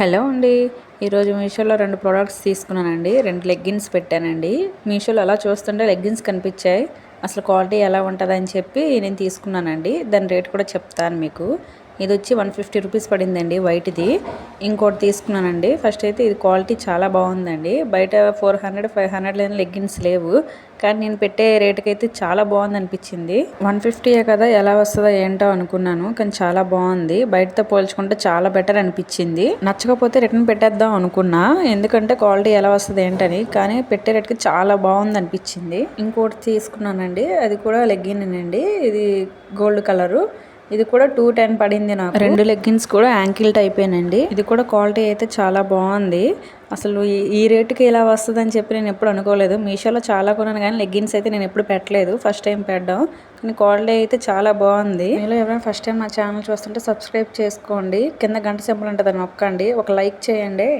Hello అండి. ఈరోజు మీషోలో 2 ప్రొడక్ట్స్ తీసుకున్నానండి. 2 లెగ్గిన్స్ పెట్టానండి. మీషోలో అలా చూస్తుంటే లెగ్గిన్స్ కనిపించాయి. అసలు క్వాలిటీ ఎలా ఉంటదని చెప్పి నేను తీసుకున్నానండి. దాని రేట్ కూడా చెప్తాను మీకు. ఇదొచ్చి 150 రూపీస్ పడిందండి వైట్‌ది. ఇంకోటి తీసుకున్నానండి. ఫస్ట్ అయితే ఇది క్వాలిటీ చాలా బాగుందండి. బయట 400, 500 లెగ్గిన్స్ లేవు. కానీ నేను పెట్టే రేటుకైతే చాలా బాగుందనిపించింది. 150యే కదా ఎలా వస్తుందో ఏంటో అనుకున్నాను. కానీ చాలా బాగుంది. బయటతో పోల్చుకుంటే చాలా బెటర్ అనిపించింది. నచ్చకపోతే రిటర్న్ పెట్టేద్దాం అనుకున్నా. ఎందుకంటే క్వాలిటీ ఎలా వస్తుంది ఏంటని. కానీ పెట్టే రేటుకి చాలా బాగుంది అనిపించింది. ఇంకోటి తీసుకున్నానండి. అది కూడా లెగ్గినేనండి. ఇది గోల్డ్ కలరు. ఇది కూడా 210 పడింది నాకు. 2 లెగ్గిన్స్ కూడా యాంకిల్ టైపేనండి. ఇది కూడా క్వాలిటీ అయితే చాలా బాగుంది. అసలు ఈ రేటుకి ఇలా వస్తుందని చెప్పి నేను ఎప్పుడు అనుకోలేదు. మీషోలో చాలా కొన్నాను కానీ లెగ్గిన్స్ అయితే నేను ఎప్పుడు పెట్టలేదు. ఫస్ట్ టైం పెట్టడం. కానీ క్వాలిటీ అయితే చాలా బాగుంది. మీలో ఎవరైనా ఫస్ట్ టైం నా ఛానల్ చూస్తుంటే సబ్స్క్రైబ్ చేసుకోండి. కింద గంట సింబల్ ఉంటుంది, నొక్కండి. ఒక లైక్ చేయండి.